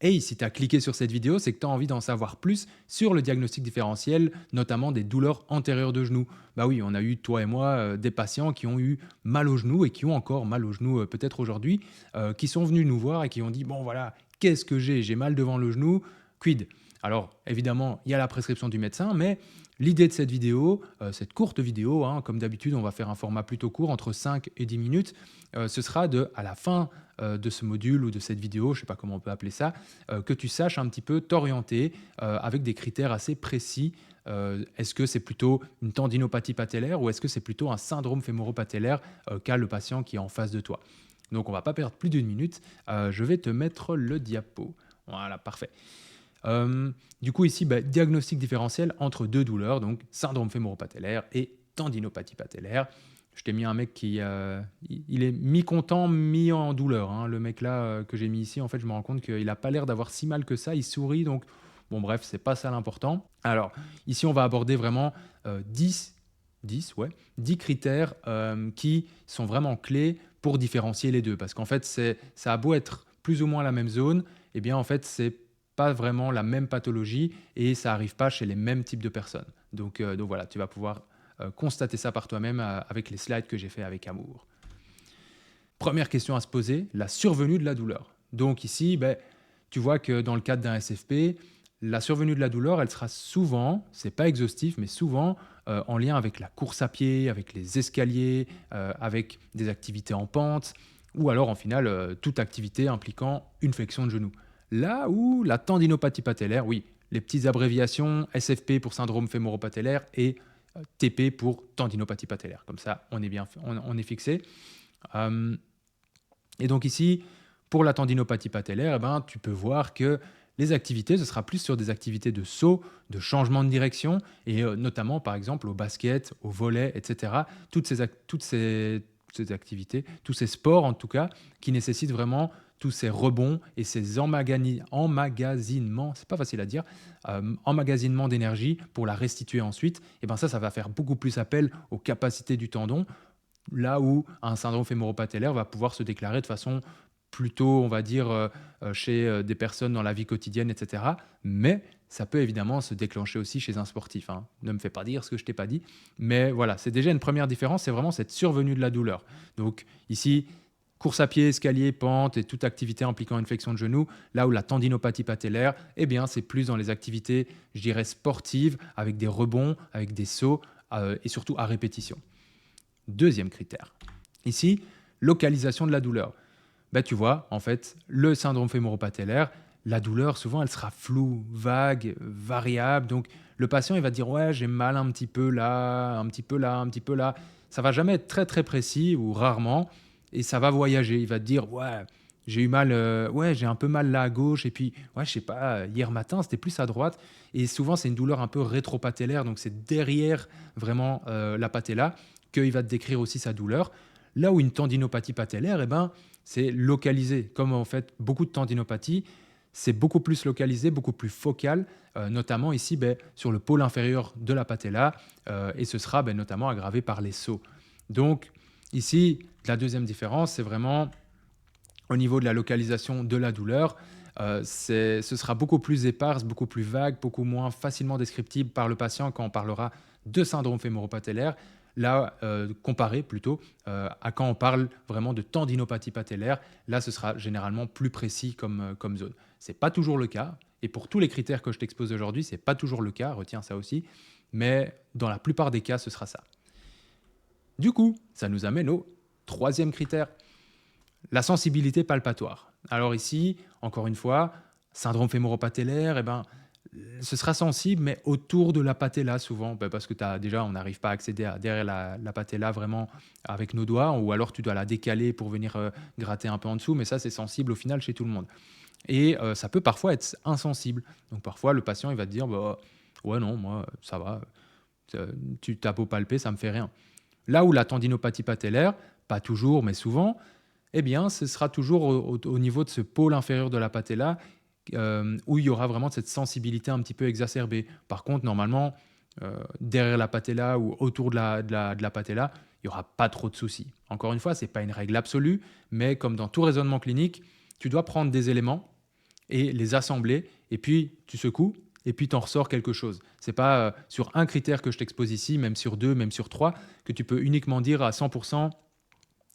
Hey, si tu as cliqué sur cette vidéo, c'est que tu as envie d'en savoir plus sur le diagnostic différentiel, notamment des douleurs antérieures de genoux. Bah oui, on a eu, toi et moi, des patients qui ont eu mal au genou et qui ont encore mal au genou peut-être aujourd'hui, qui sont venus nous voir et qui ont dit, bon voilà, qu'est-ce que j'ai? J'ai mal devant le genou, quid? Alors évidemment, il y a la prescription du médecin, mais l'idée de cette vidéo, cette courte vidéo, hein, comme d'habitude, on va faire un format plutôt court, entre 5 et 10 minutes, ce sera à la fin de ce module ou de cette vidéo, je ne sais pas comment on peut appeler ça, que tu saches un petit peu t'orienter avec des critères assez précis. Est-ce que c'est plutôt une tendinopathie patellaire ou est-ce que c'est plutôt un syndrome fémoro-patellaire qu'a le patient qui est en face de toi? Donc on va pas perdre plus d'une minute. Je vais te mettre le diapo. Voilà, parfait. Du coup ici, diagnostic différentiel entre deux douleurs, donc syndrome fémoro-patellaire et tendinopathie patellaire. Je t'ai mis un mec qui il est mi-content, mi en douleur, hein. Le mec là, que j'ai mis ici, en fait, je me rends compte qu'il a pas l'air d'avoir si mal que ça. Il sourit, donc bon bref, c'est pas ça l'important. Alors ici, on va aborder vraiment, 10 ouais, 10 critères, qui sont vraiment clés pour différencier les 2. Parce qu'en fait, ça a beau être plus ou moins la même zone, eh bien en fait, c'est pas vraiment la même pathologie et ça arrive pas chez les mêmes types de personnes. Donc voilà, tu vas pouvoir constater ça par toi-même avec les slides que j'ai fait avec amour. Première question à se poser, la survenue de la douleur. Donc ici, tu vois que dans le cadre d'un SFP, la survenue de la douleur, elle sera souvent, c'est pas exhaustif, mais souvent en lien avec la course à pied, avec les escaliers, avec des activités en pente, ou alors en final toute activité impliquant une flexion de genou. Là où la tendinopathie patellaire, oui, les petites abréviations, SFP pour syndrome fémoro-patellaire et TP pour tendinopathie patellaire. Comme ça, on est bien, on est fixé. Euh, et donc ici, pour la tendinopathie patellaire, tu peux voir que les activités, ce sera plus sur des activités de saut, de changement de direction, et notamment par exemple au basket, au volley, etc. Toutes ces activités, tous ces sports en tout cas, qui nécessitent vraiment tous ces rebonds et ces emmagasinements, c'est pas facile à dire, emmagasinement d'énergie pour la restituer ensuite, et ça va faire beaucoup plus appel aux capacités du tendon, là où un syndrome fémoro-patellaire va pouvoir se déclarer de façon plutôt, on va dire, chez des personnes dans la vie quotidienne, etc. Mais ça peut évidemment se déclencher aussi chez un sportif, hein. Ne me fais pas dire ce que je t'ai pas dit. Mais voilà, c'est déjà une première différence, c'est vraiment cette survenue de la douleur. Donc ici, course à pied, escalier, pente et toute activité impliquant une flexion de genou, là où la tendinopathie patellaire, c'est plus dans les activités, je dirais, sportives, avec des rebonds, avec des sauts et surtout à répétition. Deuxième critère. Ici, localisation de la douleur. Tu vois, en fait, le syndrome fémoro-patellaire, la douleur, souvent, elle sera floue, vague, variable. Donc, le patient, il va dire, ouais, j'ai mal un petit peu là, un petit peu là, un petit peu là. Ça va jamais être très, très précis ou rarement. Et ça va voyager. Il va te dire, ouais, j'ai eu mal, ouais, j'ai un peu mal là à gauche. Et puis, ouais, je sais pas, hier matin, c'était plus à droite. Et souvent, c'est une douleur un peu rétropatellaire. Donc, c'est derrière vraiment la patella qu'il va te décrire aussi sa douleur. Là où une tendinopathie patellaire, c'est localisé. Comme en fait beaucoup de tendinopathies, c'est beaucoup plus localisé, beaucoup plus focal, notamment ici sur le pôle inférieur de la patella, et ce sera notamment aggravé par les sauts. Donc ici, la deuxième différence, c'est vraiment au niveau de la localisation de la douleur. Ce sera beaucoup plus éparse, beaucoup plus vague, beaucoup moins facilement descriptible par le patient quand on parlera de syndrome fémoro-patellaire. Là, comparé plutôt à quand on parle vraiment de tendinopathie patellaire, là, ce sera généralement plus précis comme zone. Ce n'est pas toujours le cas, et pour tous les critères que je t'expose aujourd'hui, ce n'est pas toujours le cas, retiens ça aussi, mais dans la plupart des cas, ce sera ça. Du coup, ça nous amène au troisième critère, la sensibilité palpatoire. Alors ici, encore une fois, syndrome fémoro-patellaire, ce sera sensible, mais autour de la patella souvent, parce que déjà, on n'arrive pas à accéder derrière la patella vraiment avec nos doigts, ou alors tu dois la décaler pour venir gratter un peu en dessous, mais ça, c'est sensible au final chez tout le monde. Et ça peut parfois être insensible. Donc parfois, le patient, il va te dire, ouais, non, moi, ça va, tu t'as beau palper, ça me fait rien. Là où la tendinopathie patellaire, pas toujours, mais souvent, ce sera toujours au niveau de ce pôle inférieur de la patella, où il y aura vraiment cette sensibilité un petit peu exacerbée. Par contre, normalement, derrière la patella ou autour de la patella, il n'y aura pas trop de soucis. Encore une fois, ce n'est pas une règle absolue, mais comme dans tout raisonnement clinique, tu dois prendre des éléments et les assembler. Et puis, tu secoues et puis tu en ressors quelque chose. Ce n'est pas sur un critère que je t'expose ici, même sur 2, même sur 3, que tu peux uniquement dire à 100%,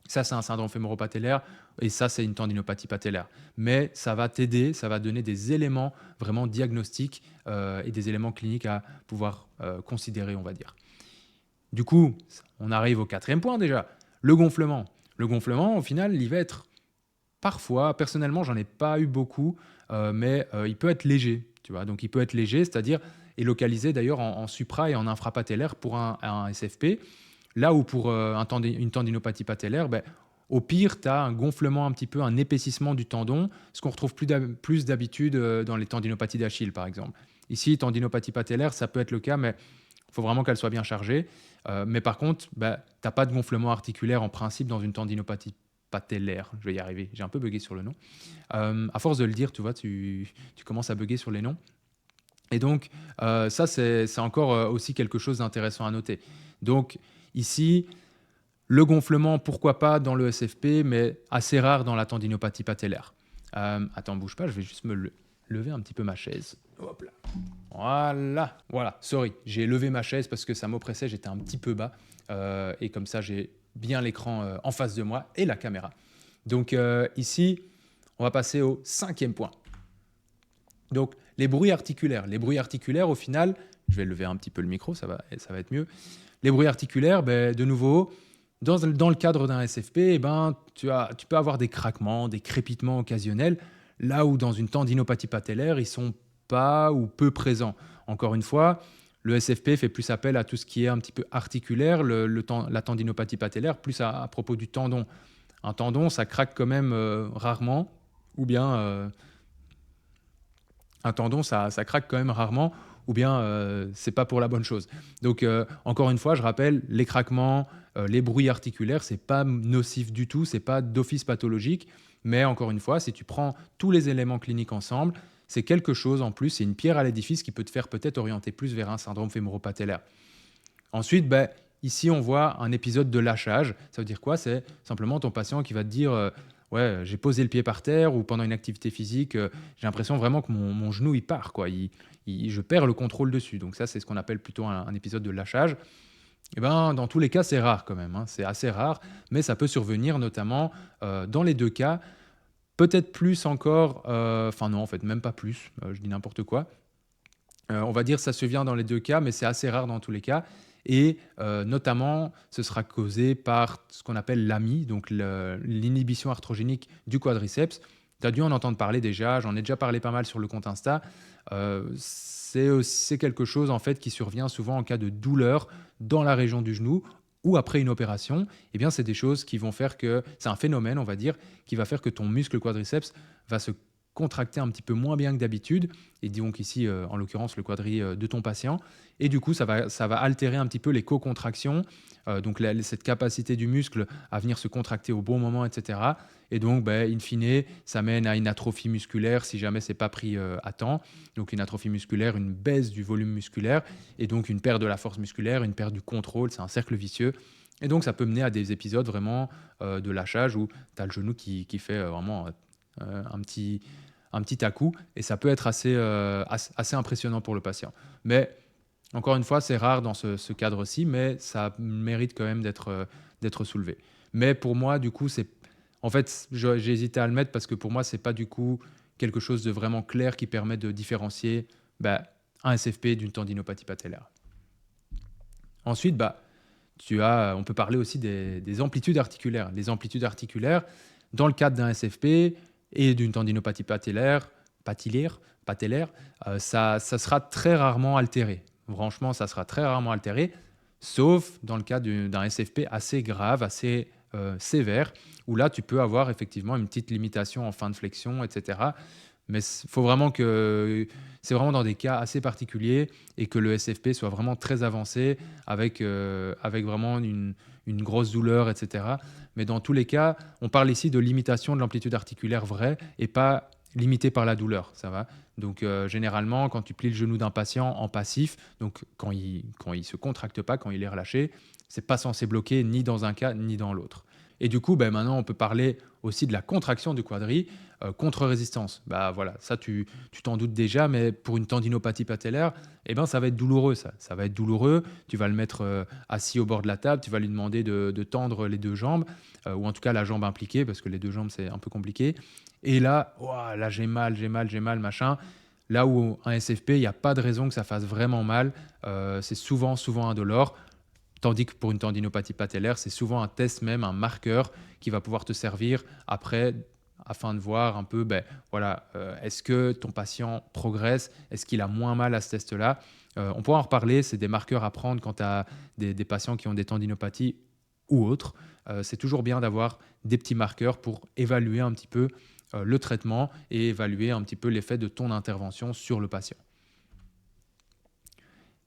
ça c'est un syndrome fémoro-patellaire et ça c'est une tendinopathie patellaire. Mais ça va t'aider, ça va donner des éléments vraiment diagnostiques et des éléments cliniques à pouvoir considérer, on va dire. Du coup, on arrive au 4e point déjà, le gonflement. Le gonflement, au final, il va être parfois, personnellement, j'en ai pas eu beaucoup, mais il peut être léger, tu vois. Donc il peut être léger, c'est-à-dire et localisé d'ailleurs en supra et en infrapatellaire pour un SFP. Là où pour une tendinopathie patellaire, ben, au pire, tu as un gonflement un petit peu, un épaississement du tendon, ce qu'on retrouve plus d'habitude dans les tendinopathies d'Achille, par exemple. Ici, tendinopathie patellaire, ça peut être le cas, mais il faut vraiment qu'elle soit bien chargée. Mais par contre, bah, tu n'as pas de gonflement articulaire en principe dans une tendinopathie patellaire. Je vais y arriver. J'ai un peu bugué sur le nom. À force de le dire, tu vois, tu commences à bugger sur les noms. Et donc, ça, c'est encore aussi quelque chose d'intéressant à noter. Donc, ici, le gonflement, pourquoi pas dans le SFP, mais assez rare dans la tendinopathie patellaire. Attends, bouge pas, je vais juste me lever un petit peu ma chaise. Hop là. Voilà, sorry, j'ai levé ma chaise parce que ça m'oppressait, j'étais un petit peu bas. Et comme ça, j'ai bien l'écran en face de moi et la caméra. Donc ici, on va passer au 5e point. Donc les bruits articulaires. Les bruits articulaires, au final, je vais lever un petit peu le micro, ça va être mieux. Les bruits articulaires, ben, de nouveau, dans le cadre d'un SFP, eh ben, tu peux avoir des craquements, des crépitements occasionnels, là où dans une tendinopathie patellaire, ils sont pas ou peu présents. Encore une fois, le SFP fait plus appel à tout ce qui est un petit peu articulaire, la tendinopathie patellaire, plus à propos du tendon. Un tendon, ça craque quand même rarement, ou bien un tendon, ça craque quand même rarement, ou bien c'est pas pour la bonne chose. Donc encore une fois, je rappelle, les craquements, les bruits articulaires, c'est pas nocif du tout, c'est pas d'office pathologique, mais encore une fois, si tu prends tous les éléments cliniques ensemble, c'est quelque chose en plus, c'est une pierre à l'édifice qui peut te faire peut-être orienter plus vers un syndrome fémoro-patellaire. Ensuite, ben, ici, on voit un épisode de lâchage. Ça veut dire quoi? C'est simplement ton patient qui va te dire ouais, j'ai posé le pied par terre ou pendant une activité physique, j'ai l'impression vraiment que mon genou il part, quoi. Je perds le contrôle dessus. Donc ça, c'est ce qu'on appelle plutôt un épisode de lâchage. Et ben, dans tous les cas, c'est rare quand même, hein. C'est assez rare, mais ça peut survenir notamment dans les 2 cas. Peut-être plus encore, enfin non, en fait, même pas plus, je dis n'importe quoi. On va dire ça survient dans les 2 cas, mais c'est assez rare dans tous les cas. Et notamment, ce sera causé par ce qu'on appelle l'AMI, donc l'inhibition arthrogénique du quadriceps. Tu as dû en entendre parler déjà, j'en ai déjà parlé pas mal sur le compte Insta. C'est quelque chose en fait qui survient souvent en cas de douleur dans la région du genou ou après une opération. Eh bien, c'est des choses qui vont faire que, c'est un phénomène, on va dire, qui va faire que ton muscle quadriceps va se contracter un petit peu moins bien que d'habitude, et donc ici, en l'occurrence, le quadri de ton patient. Et du coup, ça va altérer un petit peu les co-contractions, donc cette capacité du muscle à venir se contracter au bon moment, etc. Et donc, ben, in fine, ça mène à une atrophie musculaire si jamais c'est pas pris à temps. Donc une atrophie musculaire, une baisse du volume musculaire, et donc une perte de la force musculaire, une perte du contrôle, c'est un cercle vicieux. Et donc ça peut mener à des épisodes vraiment de lâchage où tu as le genou qui fait vraiment un petit à-coup, et ça peut être assez impressionnant pour le patient. Mais encore une fois, c'est rare dans ce cadre-ci, mais ça mérite quand même d'être soulevé. Mais pour moi, du coup, en fait, j'ai hésité à le mettre parce que pour moi, c'est pas du coup quelque chose de vraiment clair qui permet de différencier un SFP d'une tendinopathie patellaire. Ensuite, on peut parler aussi des amplitudes articulaires. Les amplitudes articulaires, dans le cadre d'un SFP et d'une tendinopathie patellaire, ça sera très rarement altéré. Franchement, ça sera très rarement altéré, sauf dans le cas d'un SFP assez grave, assez sévère, où là, tu peux avoir effectivement une petite limitation en fin de flexion, etc. Mais c'est vraiment dans des cas assez particuliers et que le SFP soit vraiment très avancé avec vraiment une grosse douleur, etc. Mais dans tous les cas, on parle ici de limitation de l'amplitude articulaire vraie et pas limitée par la douleur. Ça va? Donc généralement, quand tu plies le genou d'un patient en passif, donc quand il se contracte pas, quand il est relâché, c'est pas censé bloquer ni dans un cas ni dans l'autre. Et du coup, ben, maintenant, on peut parler aussi de la contraction du quadri, contre-résistance. Bah, voilà, ça, tu t'en doutes déjà, mais pour une tendinopathie patellaire, eh ben, ça va être douloureux, ça. Ça va être douloureux. Tu vas le mettre assis au bord de la table, tu vas lui demander de tendre les deux jambes, ou en tout cas la jambe impliquée, parce que les deux jambes, c'est un peu compliqué. Et là, ouah, là, j'ai mal, machin. Là où un SFP, il n'y a pas de raison que ça fasse vraiment mal. C'est souvent indolore. Tandis que pour une tendinopathie patellaire, c'est souvent un test, même un marqueur qui va pouvoir te servir après afin de voir un peu, ben, voilà, est-ce que ton patient progresse, est-ce qu'il a moins mal à ce test-là. On pourra en reparler, c'est des marqueurs à prendre quand tu as des patients qui ont des tendinopathies ou autres. C'est toujours bien d'avoir des petits marqueurs pour évaluer un petit peu le traitement et évaluer un petit peu l'effet de ton intervention sur le patient.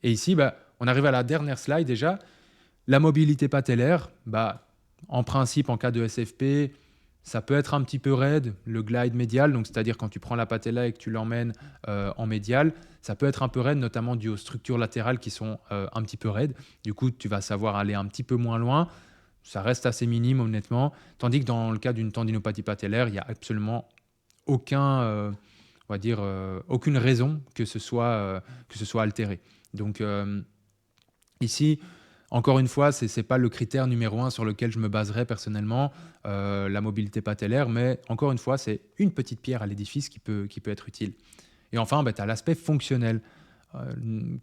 Et ici, bah, on arrive à la dernière slide déjà. La mobilité patellaire, bah, en principe, en cas de SFP, ça peut être un petit peu raide, le glide médial, donc c'est-à-dire quand tu prends la patella et que tu l'emmènes en médial, ça peut être un peu raide, notamment dû aux structures latérales qui sont un petit peu raides. Du coup, tu vas savoir aller un petit peu moins loin. Ça reste assez minime, honnêtement. Tandis que dans le cas d'une tendinopathie patellaire, il n'y a absolument on va dire, aucune raison que ce soit altéré. Donc ici, encore une fois, ce n'est pas le critère numéro un sur lequel je me baserais personnellement, la mobilité patellaire, mais encore une fois, c'est une petite pierre à l'édifice qui peut être utile. Et enfin, bah, tu as l'aspect fonctionnel.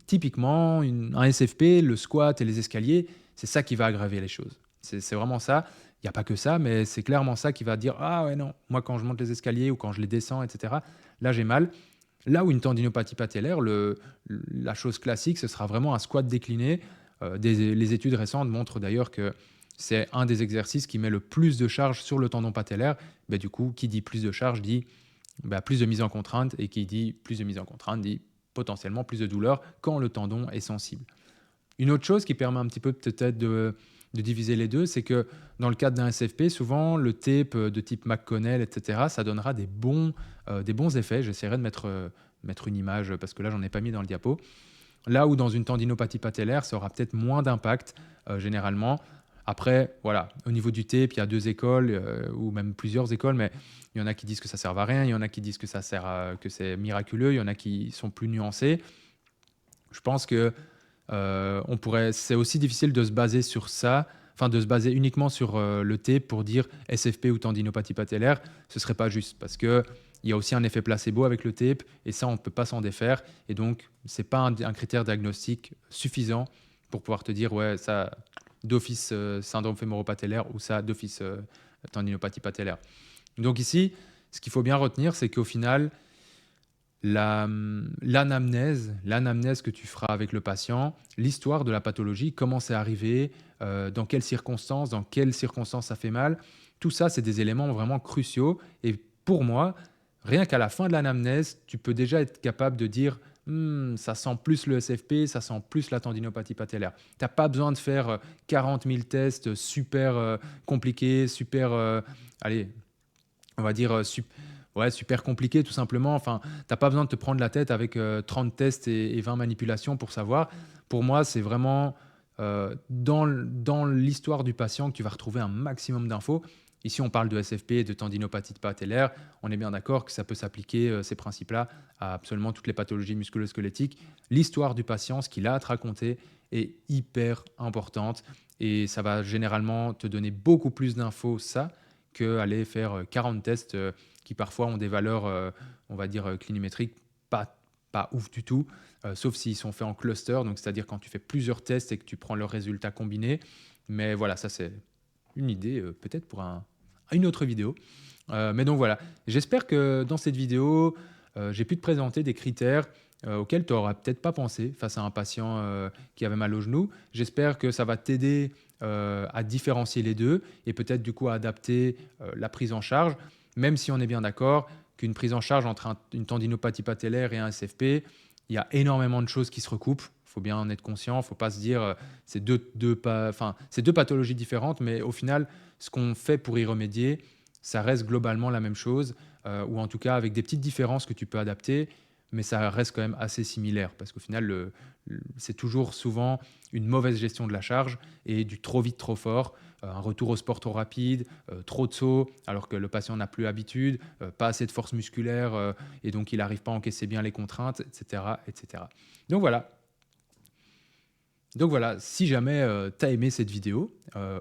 Typiquement, un SFP, le squat et les escaliers, c'est ça qui va aggraver les choses. C'est vraiment ça. Il n'y a pas que ça, mais c'est clairement ça qui va dire ah ouais, non, moi quand je monte les escaliers ou quand je les descends, etc., là j'ai mal. Là où une tendinopathie patellaire, la chose classique, ce sera vraiment un squat décliné. Les études récentes montrent d'ailleurs que c'est un des exercices qui met le plus de charge sur le tendon patellaire. Ben, du coup, qui dit plus de charge dit plus de mise en contrainte, et qui dit plus de mise en contrainte dit potentiellement plus de douleur quand le tendon est sensible. Une autre chose qui permet un petit peu peut-être de diviser les deux, c'est que dans le cadre d'un SFP, souvent le tape de type McConnell, etc., ça donnera des bons effets. J'essaierai de mettre une image parce que là, j'en ai pas mis dans le diapo. Là où dans une tendinopathie patellaire, ça aura peut-être moins d'impact généralement. Après, voilà, au niveau du tape, il y a deux écoles ou même plusieurs écoles, mais il y en a qui disent que ça ne sert à rien, il y en a qui disent que que c'est miraculeux, il y en a qui sont plus nuancés. Je pense que c'est aussi difficile de se baser sur ça, enfin de se baser uniquement sur le T pour dire SFP ou tendinopathie patellaire, ce serait pas juste parce que il y a aussi un effet placebo avec le tape et ça on ne peut pas s'en défaire et donc c'est pas un critère diagnostique suffisant pour pouvoir te dire ouais ça d'office syndrome fémoro-patellaire ou ça d'office tendinopathie patellaire. Donc ici, ce qu'il faut bien retenir, c'est qu'au final, l'anamnèse que tu feras avec le patient, l'histoire de la pathologie, comment c'est arrivé, dans quelles circonstances ça fait mal, tout ça, c'est des éléments vraiment cruciaux. Et pour moi, rien qu'à la fin de l'anamnèse, tu peux déjà être capable de dire ça sent plus le SFP, ça sent plus la tendinopathie patellaire. Tu n'as pas besoin de faire 40 000 tests super compliqués, super, allez, on va dire, ouais, super compliqué tout simplement. Enfin, tu n'as pas besoin de te prendre la tête avec 30 tests et 20 manipulations pour savoir. Pour moi, c'est vraiment dans l'histoire du patient que tu vas retrouver un maximum d'infos. Ici, on parle de SFP et de tendinopathie patellaire. On est bien d'accord que ça peut s'appliquer, ces principes-là, à absolument toutes les pathologies musculo-squelettiques. L'histoire du patient, ce qu'il a à te raconter, est hyper importante et ça va généralement te donner beaucoup plus d'infos, ça, qu'aller faire 40 tests qui parfois ont des valeurs, on va dire, clinimétriques pas ouf du tout, sauf s'ils sont faits en cluster, donc c'est-à-dire quand tu fais plusieurs tests et que tu prends leurs résultats combinés. Mais voilà, ça c'est une idée peut-être pour une autre vidéo. Mais donc voilà, j'espère que dans cette vidéo, j'ai pu te présenter des critères auxquels tu n'auras peut-être pas pensé face à un patient qui avait mal au genou. J'espère que ça va t'aider à différencier les deux et peut-être du coup à adapter la prise en charge, même si on est bien d'accord qu'une prise en charge entre une tendinopathie patellaire et un SFP, il y a énormément de choses qui se recoupent. Il faut bien en être conscient. Il ne faut pas se dire c'est c'est deux pathologies différentes, mais au final, ce qu'on fait pour y remédier, ça reste globalement la même chose, ou en tout cas avec des petites différences que tu peux adapter. mais ça reste quand même assez similaire parce qu'au final, c'est toujours souvent une mauvaise gestion de la charge et du trop vite, trop fort, un retour au sport trop rapide, trop de sauts alors que le patient n'a plus l'habitude, pas assez de force musculaire et donc il n'arrive pas à encaisser bien les contraintes, etc. etc. Donc voilà, si jamais tu as aimé cette vidéo,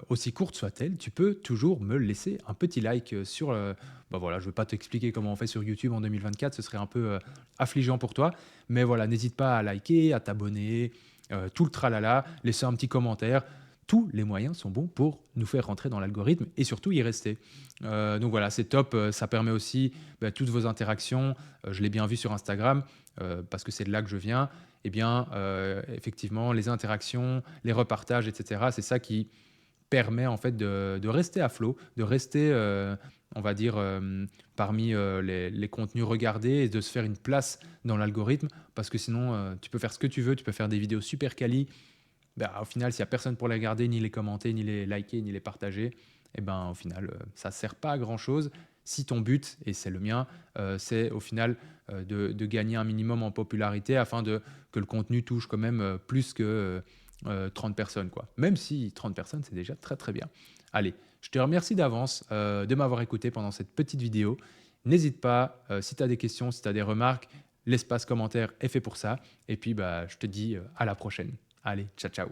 aussi courte soit-elle, tu peux toujours me laisser un petit like sur. Bah voilà, je ne vais pas t'expliquer comment on fait sur YouTube en 2024, ce serait un peu affligeant pour toi. Mais voilà, n'hésite pas à liker, à t'abonner, tout le tralala, laisser un petit commentaire. Tous les moyens sont bons pour nous faire rentrer dans l'algorithme et surtout y rester. Donc voilà, c'est top. Ça permet aussi toutes vos interactions. Je l'ai bien vu sur Instagram parce que c'est de là que je viens. Eh bien, effectivement, les interactions, les repartages, etc., c'est ça qui permet en fait de rester à flot, de rester, on va dire, parmi les contenus regardés et de se faire une place dans l'algorithme parce que sinon, tu peux faire ce que tu veux, tu peux faire des vidéos super quali. Bah, au final, s'il n'y a personne pour les regarder, ni les commenter, ni les liker, ni les partager, eh ben, au final, ça ne sert pas à grand-chose. Si ton but, et c'est le mien, c'est au final de gagner un minimum en popularité afin que le contenu touche quand même plus que 30 personnes, quoi. Même si 30 personnes, c'est déjà très très bien. Allez, je te remercie d'avance de m'avoir écouté pendant cette petite vidéo. N'hésite pas, si tu as des questions, si tu as des remarques, l'espace commentaire est fait pour ça. Et puis, bah, je te dis à la prochaine. Allez, ciao, ciao.